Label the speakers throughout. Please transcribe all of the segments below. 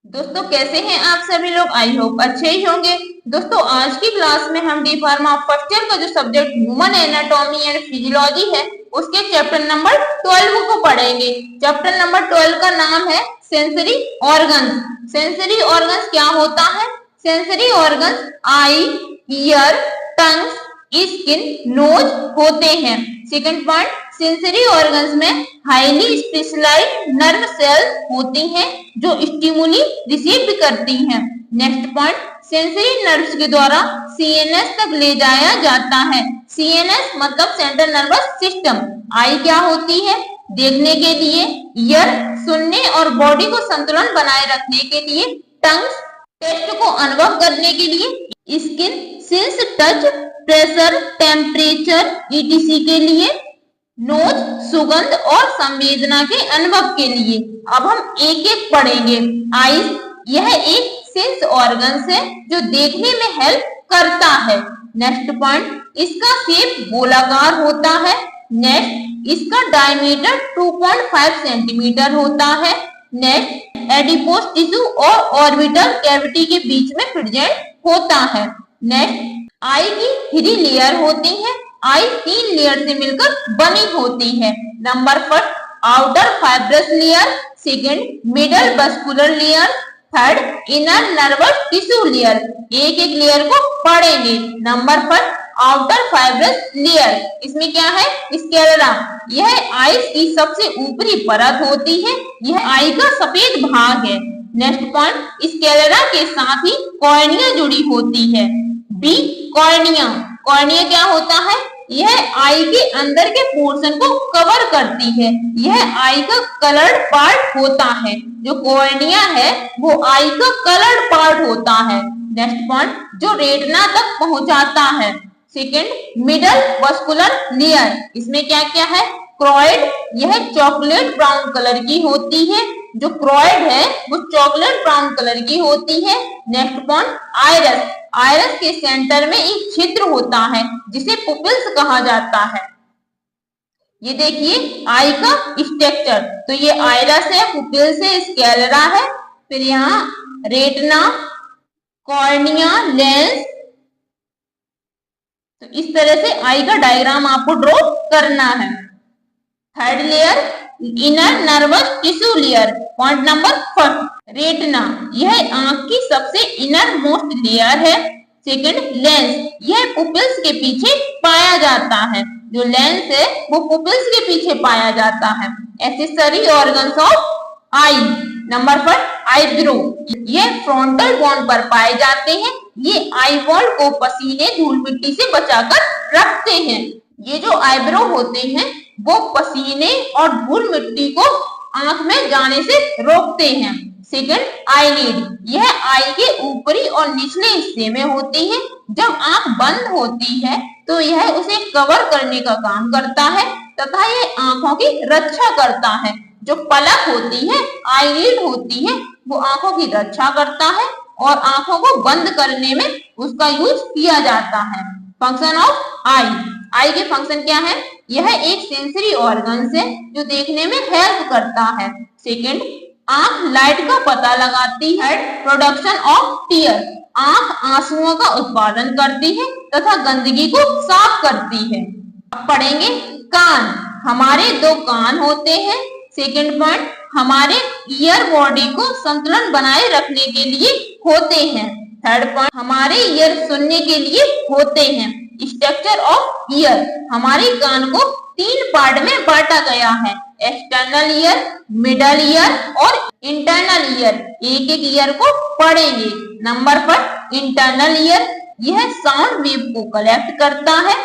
Speaker 1: दोस्तों कैसे हैं आप सभी लोग। आई होप अच्छे ही होंगे। दोस्तों आज की क्लास में हम डी फार्मा फर्स्ट ईयर का जो subject human anatomy and physiology है उसके चैप्टर नंबर 12 को पढ़ेंगे। चैप्टर नंबर 12 का नाम है सेंसरी ऑर्गन्स। सेंसरी ऑर्गन्स क्या होता है? सेंसरी ऑर्गन्स आई, ईयर, टंग, स्किन, नोज होते हैं। सेकंड पॉइंट, सेंसरी ऑर्गन्स में हाईली स्पेशलाइज्ड नर्व सेल्स होती हैं जो स्टिमुली रिसीव करती हैं। नेक्स्ट पॉइंट, सेंसरी नर्व्स के द्वारा सीएनएस तक ले जाया जाता है। सीएनएस मतलब सेंट्रल नर्वस सिस्टम। आई क्या होती है? देखने के लिए, ईयर सुनने और बॉडी को संतुलन बनाए रखने के लिए, टंग टेस्ट को अनुभव करने के लिए, skin sense touch, pressure, temperature etc के लिए, नोज सुगंध और संवेदना के अनुभव के लिए। अब हम एक एक पढ़ेंगे। आईज, यह एक सेंस ऑर्गन है जो देखने में हेल्प करता है। नेक्स्ट पॉइंट, इसका शेप गोलाकार होता है। नेक्स्ट, इसका डायमीटर 2.5 सेंटीमीटर होता है। नेक्स्ट, एडिपोस टिश्यू और ऑर्बिटल कैविटी के बीच में प्रेजेंट होता है। नेक्स्ट, आई की 3 लेयर होती है। आई 3 लेयर से मिलकर बनी होती है। Number first, outer fibrous layer, second middle muscular layer, third inner nervous tissue layer. एक एक लेयर को पढ़ेंगे। Number first, outer fibrous layer, इसमें क्या है? स्क्लेरा। यह आई की सबसे ऊपरी परत होती है। यह आई का सफेद भाग है। नेक्स्ट पॉइंट, स्क्लेरा के साथ ही कॉर्निया जुड़ी होती है। B, cornea. कॉर्निया क्या होता है? यह आई के अंदर के पोर्शन को कवर करती है। यह आई का कलर्ड पार्ट होता है। जो कॉर्निया है वो आई का कलर्ड पार्ट होता है। नेक्स्ट पॉइंट, जो रेटिना तक पहुंचाता है। सेकंड, मिडल मस्कुलर लेयर, इसमें क्या क्या है? क्रोइड, यह चॉकलेट ब्राउन कलर की होती है। जो क्रोइड है वो चॉकलेट ब्राउन कलर की होती है। Next point, iris. आइरस के सेंटर में एक छिद्र होता है जिसे पुपिल्स कहा जाता है। ये देखिए आई का स्ट्रक्चर, तो ये आइरस है, पुपिल्स है, स्क्लेरा है, फिर यहाँ रेटिना, कॉर्निया, लेंस। तो इस तरह से आई का डायग्राम आपको ड्रॉ करना है। Third layer, inner nervous tissue layer. Point number first, retina, यह आंख की सबसे इनर मोस्ट लेयर है। सेकंड, लेंस, यह पुपिल्स के पीछे पाया जाता है। जो लेंस है वो पुपिल्स के पीछे पाया जाता है। Accessory organs of I. Number first, eyebrow, यह फ्रंटल बोन पर पाए जाते हैं। ये आई बॉल को पसीने धूल मिट्टी से बचाकर रखते हैं। ये जो आईब्रो होते हैं वो पसीने और धूल मिट्टी को आंख में जाने से रोकते हैं। सेकंड, आईलिड, यह आई के ऊपरी और निचले हिस्से में होती है। जब आंख बंद होती है तो यह उसे कवर करने का काम करता है तथा यह आंखों की रक्षा करता है। जो पलक होती है, आईलिड होती है, वो आंखों की रक्षा करता है और आंखों को बंद करने में उसका यूज किया जाता है। फंक्शन ऑफ आई। आई के फंक्शन क्या है? यह एक सेंसरी ऑर्गन है जो देखने में हेल्प करता है। सेकंड, आंख लाइट का पता लगाती है। प्रोडक्शन ऑफ टीयर, आंख आंसुओं का उत्पादन करती है तथा गंदगी को साफ करती है। अब पढ़ेंगे कान। हमारे 2 कान होते हैं। सेकंड पॉइंट, हमारे ईयर बॉडी को संतुलन बनाए रखने के लिए होते हैं। थर्ड पॉइंट, हमारे ईयर सुनने के लिए होते हैं। स्ट्रक्चर ऑफ ईयर, हमारे कान को 3 पार्ट में बांटा गया है। एक्सटर्नल ईयर, मिडल ईयर और इंटरनल ईयर। एक एक ईयर को पढ़ेंगे। नंबर फर्स्ट, इंटरनल ईयर, यह साउंड वेव को कलेक्ट करता है।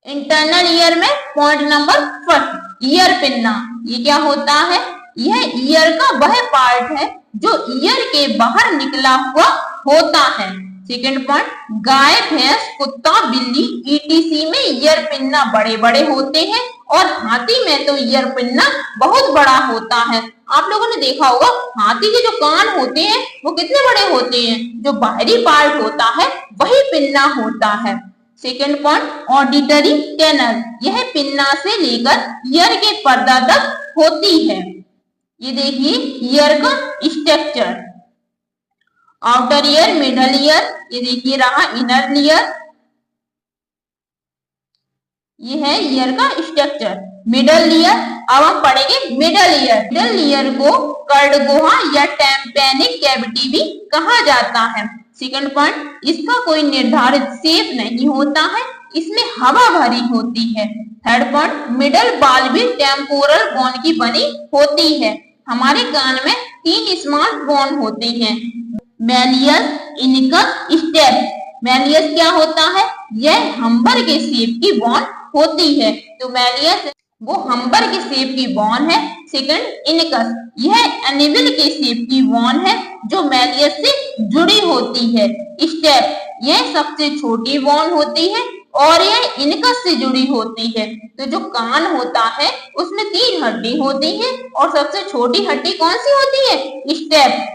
Speaker 1: इंटरनल ईयर में point number first, ear pinna, ये क्या होता है? यह ईयर का वह पार्ट है जो ईयर के बाहर निकला हुआ होता है। सेकंड पॉइंट, गाय, भैंस, कुत्ता, बिल्ली ईटीसी में ईयर पिन्ना बड़े बड़े होते हैं और हाथी में तो ईयर पिन्ना बहुत बड़ा होता है। आप लोगों ने देखा होगा हाथी के जो कान होते हैं वो कितने बड़े होते हैं। जो बाहरी पार्ट होता है वही पिन्ना होता है। सेकंड पॉइंट, ऑडिटरी कैनल, यह पिन्ना से लेकर ईयर के पर्दा तक होती है। ये देखिए ईयर का structure. Outer ear, middle ear, ये देखिए रहा इनर ईयर, ये है ईयर का स्ट्रक्चर। मिडल ईयर, अब हम पढ़ेंगे मिडल ईयर। मिडल ईयर को कर्ड गुहा या टेम्पेनिक कैविटी भी कहा जाता है। सेकंड पॉइंट, इसका कोई निर्धारित शेप नहीं होता है, इसमें हवा भरी होती है। थर्ड पॉइंट, मिडल बाल भी टेम्पोरल बोन की बनी होती है। हमारे कान में 3 स्मॉल बोन होती हैं, मैलियस, इनिकस, स्टेप। मैलियस क्या होता है? यह हम्बर के शेप की बोन होती है, तो मैलियस वो हम्बर के शेप की बोन है। सेकंड, इनिकस, यह एनिमल के शेप की बोन है जो मैलियस से जुड़ी होती है। स्टेप, यह सबसे छोटी बोन होती है और यह इनकस से जुड़ी होती है। तो जो कान होता है उसमें 3 हड्डी होती है और सबसे छोटी हड्डी कौन सी होती है? स्टेप।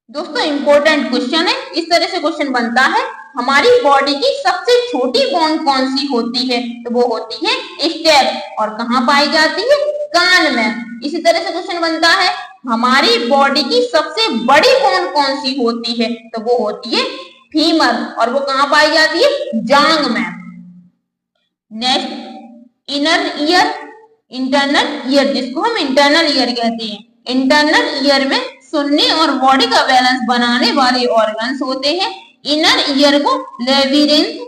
Speaker 1: दोस्तों इंपॉर्टेंट क्वेश्चन है, इस तरह से क्वेश्चन बनता है, हमारी बॉडी की सबसे छोटी बोन कौन सी होती है? तो वो होती है स्टेप। और कहाँ पाई जाती है? कान में। इसी तरह से क्वेश्चन बनता है, हमारी बॉडी की सबसे बड़ी बोन कौन सी होती है? तो वो होती है फीमर, और वो कहाँ पाई जाती है? जांग में। Next, inner ear, internal ear, जिसको हम इंटरनल ईयर कहते हैं। इंटरनल ईयर में सुनने और बॉडी का बैलेंस बनाने वाले ऑर्गन्स होते हैं। इनर ईयर को लेबिरिंथ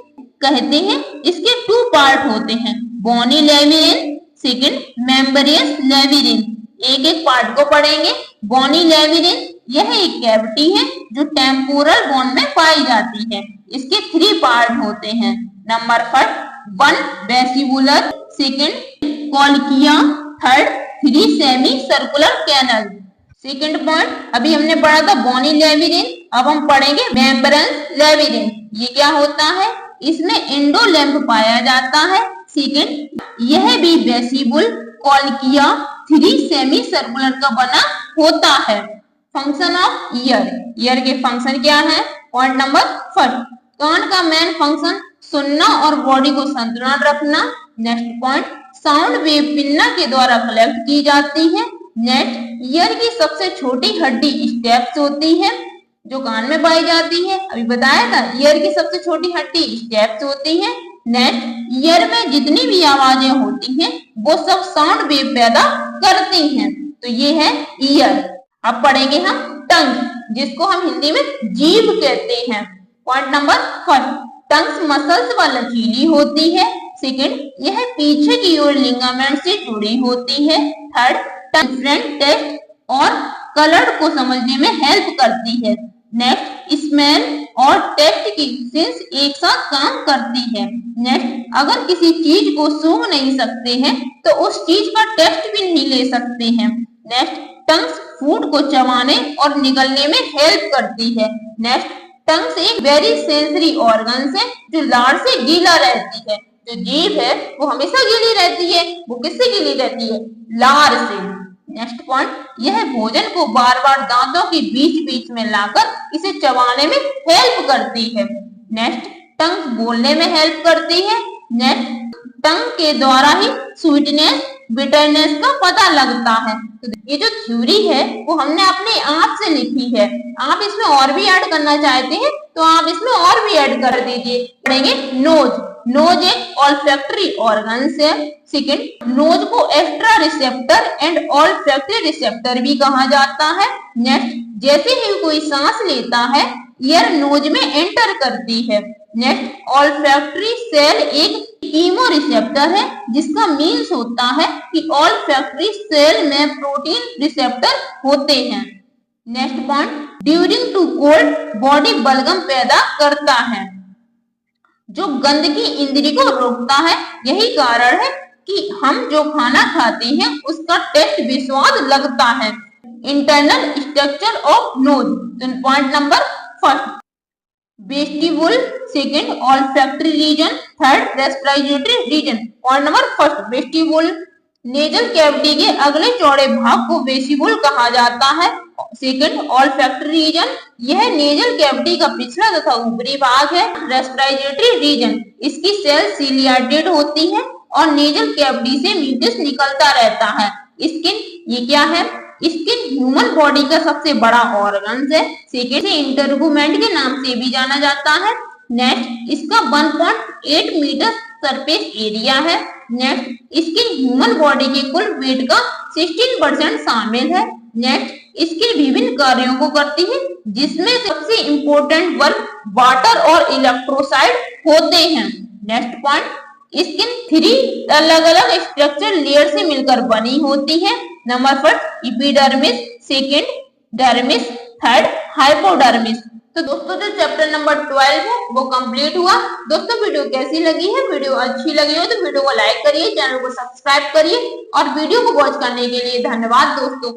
Speaker 1: कहते हैं। इसके 2 पार्ट होते हैं, बोनी लेबिरिंथ, सेकंड मेम्ब्रेनस लेबिरिंथ। एक एक पार्ट को पढ़ेंगे। बोनी लेबिरिंथ, यह एक कैविटी है जो टेम्पोरल बोन में पाई जाती है। इसके 3 पार्ट होते हैं। नंबर 1 वेस्टिबुलर, सेकंड कॉल्किया, third 3 semi circular canal. Second point, अभी हमने पढ़ा था बोनी लेबिरिंथ, अब हम पढ़ेंगे मेम्ब्रेनस लेबिरिंथ। ये क्या होता है? इसमें एंडोलिम्फ पाया जाता है। सेकंड, यह भी वेस्टिबुल, कॉल्किया, 3 सेमी सर्कुलर का बना होता है। फंक्शन ऑफ ईयर, ईयर के फंक्शन क्या है? पॉइंट नंबर 1, कान का मेन फंक्शन सुनना और बॉडी को संतुलन रखना। Next point, sound wave pinna के द्वारा कलेक्ट की जाती है। नेक्स्ट, ईयर की सबसे छोटी हड्डी स्टेप्स होती है जो कान में पाई जाती है। अभी बताया था, ईयर की सबसे छोटी हड्डी स्टेप्स होती है। नेक्स्ट, ईयर में जितनी भी आवाजें होती हैं वो सब साउंड वेव पैदा करती हैं। तो ये है ईयर। अब पढ़ेंगे हम टंग, जिसको हम हिंदी में जीभ कहते हैं। पॉइंट नंबर 1, टंग्स मसल्स व लचीली होती है। सेकंड, यह पीछे की ओर लिगामेंट से जुड़ी होती है। थर्ड, टंग डिफरेंट टेस्ट और कलर को समझने में हेल्प करती है। नेक्स्ट, स्मेल और टेस्ट की सेंस एक साथ काम करती है। नेक्स्ट, अगर किसी चीज को सूंघ नहीं सकते हैं तो उस चीज का टेस्ट भी नहीं ले सकते हैं। नेक्स्ट, टंग्स फूड को चबाने और निगलने में हेल्प करती है। नेक्स्ट, टंग्स एक वेरी सेंसरी ऑर्गन है जो लार से गीला रहती है। जो जीभ है वो हमेशा गीली रहती है, वो किससे गीली रहती है? लार से। नेक्स्ट पॉइंट, यह भोजन को बार बार दांतों के बीच बीच में लाकर इसे चबाने में हेल्प करती है। नेक्स्ट, टंग बोलने में हेल्प करती है। नेक्स्ट, टंग के द्वारा ही स्वीटनेस बिटरनेस का पता लगता है। तो ये जो थ्योरी है वो हमने अपने आप से लिखी है। आप इसमें और भी ऐड करना चाहते हैं तो आप इसमें और भी ऐड कर दीजिए। पढ़ेंगे नोज, नोज एक ऑल्फैक्टरी ऑर्गन है। सेकंड, नोज को extra receptor and olfactory receptor भी कहा जाता है। नेक्स्ट, जैसे ही कोई सांस लेता है एयर नोज में एंटर करती है। नेक्स्ट, ऑल्फैक्टरी सेल एक कीमो रिसेप्टर है जिसका मीन्स होता है कि ऑल्फैक्टरी सेल में प्रोटीन रिसेप्टर होते हैं। Next point, during to cold body बलगम पैदा करता है जो गंदगी इंद्री को रोकता है। यही कारण है कि हम जो खाना खाते हैं उसका टेस्ट बेस्वाद लगता है। Internal structure of nose, point number 1, vestibule, second olfactory region, third respiratory region. Point number 1, vestibule, nasal cavity के अगले चौड़े भाग को वेस्टिबुल कहा जाता है। सेकंड, ऑल्फैक्टरी रीजन, यह नेजल कैविटी का पिछला तथा ऊपरी भाग है। रेस्पिरेटरी रीजन, इसकी सेल सीलियाटेड होती है और नेजल कैविटी से म्यूकस निकलता रहता है। स्किन, ये क्या है? स्किन ह्यूमन बॉडी का सबसे बड़ा ऑर्गन है। सेकेंड से इंटरगुमेंट के नाम से भी जाना जाता है। नेक्स्ट इसका 1.8 मीटर सरफेस एरिया है। नेक्स्ट स्किन ह्यूमन बॉडी के कुल वेट का 16% शामिल है। नेक्स्ट स्किन विभिन्न कार्यों को करती है, जिसमें सबसे इम्पोर्टेंट वर्क वाटर और इलेक्ट्रोसाइड होते हैं। नेक्स्ट पॉइंट, स्किन 3 अलग अलग स्ट्रक्चर लेयर से मिलकर बनी होती है। Number first epidermis, second dermis, third hypodermis. तो दोस्तों जो चैप्टर नंबर 12 है वो कंप्लीट हुआ। दोस्तों वीडियो कैसी लगी है? वीडियो अच्छी लगी हो तो वीडियो को लाइक करिए, चैनल को सब्सक्राइब करिए और वीडियो को वॉच करने के लिए धन्यवाद दोस्तों।